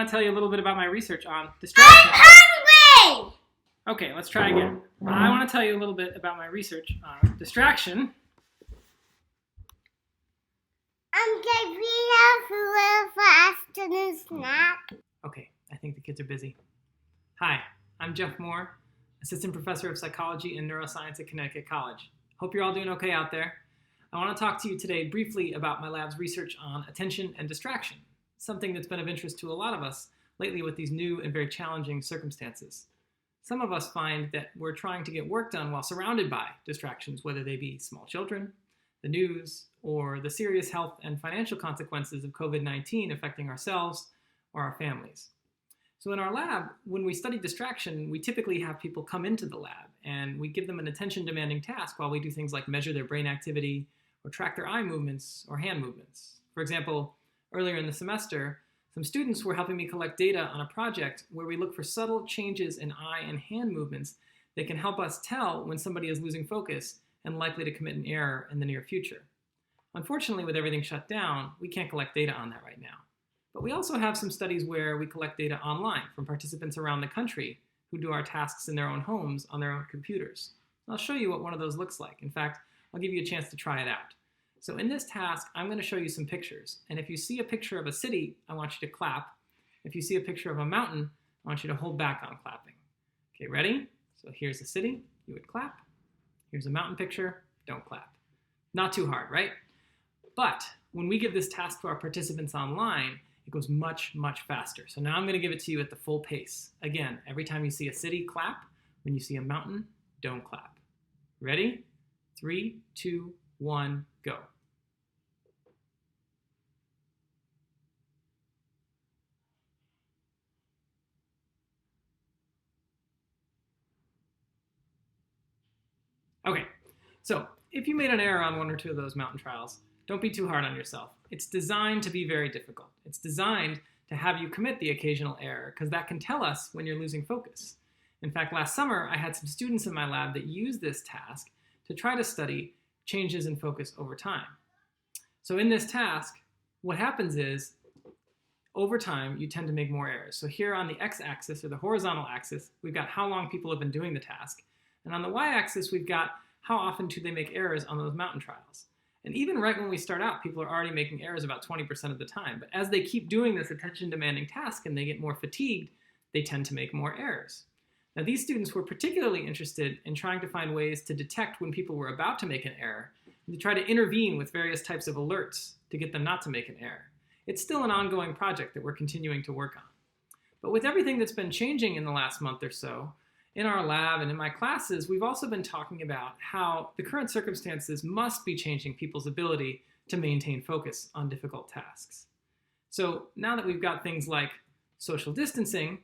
want to tell you a little bit about my research on distraction. I'm hungry! Okay, let's try again. I want to tell you a little bit about my research on distraction. I'm getting food for afternoon snack. Okay, I think the kids are busy. Hi, I'm Jeff Moher, Assistant Professor of Psychology and Neuroscience at Connecticut College. Hope you're all doing okay out there. I want to talk to you today briefly about my lab's research on attention and distraction, something that's been of interest to a lot of us lately with these new and very challenging circumstances. Some of us find that we're trying to get work done while surrounded by distractions, whether they be small children, the news, or the serious health and financial consequences of COVID-19 affecting ourselves or our families. So in our lab, when we study distraction, we typically have people come into the lab and we give them an attention-demanding task while we do things like measure their brain activity or track their eye movements or hand movements. For example, earlier in the semester, some students were helping me collect data on a project where we look for subtle changes in eye and hand movements that can help us tell when somebody is losing focus and likely to commit an error in the near future. Unfortunately, with everything shut down, we can't collect data on that right now. But we also have some studies where we collect data online from participants around the country who do our tasks in their own homes on their own computers. I'll show you what one of those looks like. In fact, I'll give you a chance to try it out. So in this task, I'm going to show you some pictures. And if you see a picture of a city, I want you to clap. If you see a picture of a mountain, I want you to hold back on clapping. Okay, ready? So here's a city, you would clap. Here's a mountain picture, don't clap. Not too hard, right? But when we give this task to our participants online, it goes much, much faster. So now I'm going to give it to you at the full pace. Again, every time you see a city, clap. When you see a mountain, don't clap. Ready? 3, 2, 1, go. Okay, so if you made an error on one or two of those mountain trials, don't be too hard on yourself. It's designed to be very difficult. It's designed to have you commit the occasional error because that can tell us when you're losing focus. In fact, last summer, I had some students in my lab that used this task to try to study changes in focus over time. So in this task, what happens is, over time, you tend to make more errors. So here on the x-axis, or the horizontal axis, we've got how long people have been doing the task. And on the y-axis, we've got how often do they make errors on those mountain trials. And even right when we start out, people are already making errors about 20% of the time. But as they keep doing this attention-demanding task and they get more fatigued, they tend to make more errors. Now, these students were particularly interested in trying to find ways to detect when people were about to make an error and to try to intervene with various types of alerts to get them not to make an error. It's still an ongoing project that we're continuing to work on. But with everything that's been changing in the last month or so, in our lab and in my classes, we've also been talking about how the current circumstances must be changing people's ability to maintain focus on difficult tasks. So now that we've got things like social distancing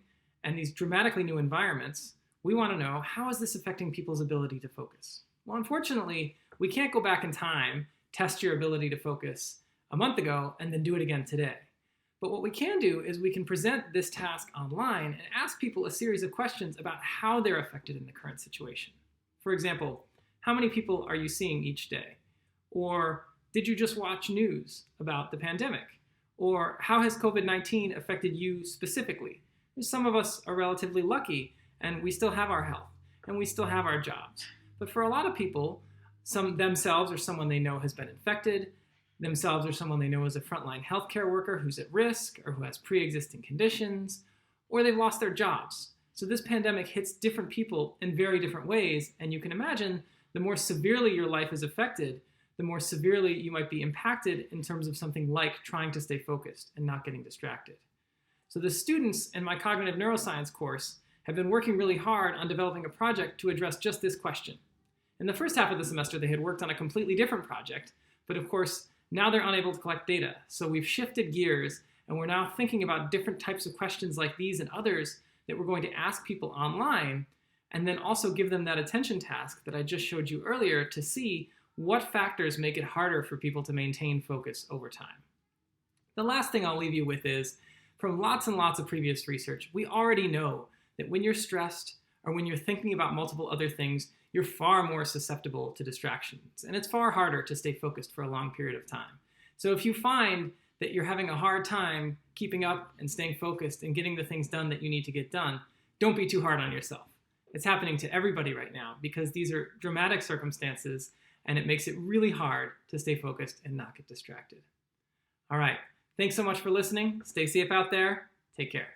and these dramatically new environments, we want to know, how is this affecting people's ability to focus? Well, unfortunately, we can't go back in time, test your ability to focus a month ago, and then do it again today. But what we can do is we can present this task online and ask people a series of questions about how they're affected in the current situation. For example, how many people are you seeing each day? Or did you just watch news about the pandemic? Or how has COVID-19 affected you specifically? Some of us are relatively lucky and we still have our health and we still have our jobs. But for a lot of people, some themselves or someone they know has been infected, themselves or someone they know is a frontline healthcare worker who's at risk or who has pre-existing conditions, or they've lost their jobs. So this pandemic hits different people in very different ways, and you can imagine the more severely your life is affected, the more severely you might be impacted in terms of something like trying to stay focused and not getting distracted. So the students in my cognitive neuroscience course have been working really hard on developing a project to address just this question. In the first half of the semester, they had worked on a completely different project, but of course, now they're unable to collect data. So we've shifted gears and we're now thinking about different types of questions like these and others that we're going to ask people online and then also give them that attention task that I just showed you earlier to see what factors make it harder for people to maintain focus over time. The last thing I'll leave you with is, from lots and lots of previous research, we already know that when you're stressed or when you're thinking about multiple other things, you're far more susceptible to distractions, and it's far harder to stay focused for a long period of time. So if you find that you're having a hard time keeping up and staying focused and getting the things done that you need to get done, don't be too hard on yourself. It's happening to everybody right now because these are dramatic circumstances and it makes it really hard to stay focused and not get distracted. All right. Thanks so much for listening. Stay safe out there. Take care.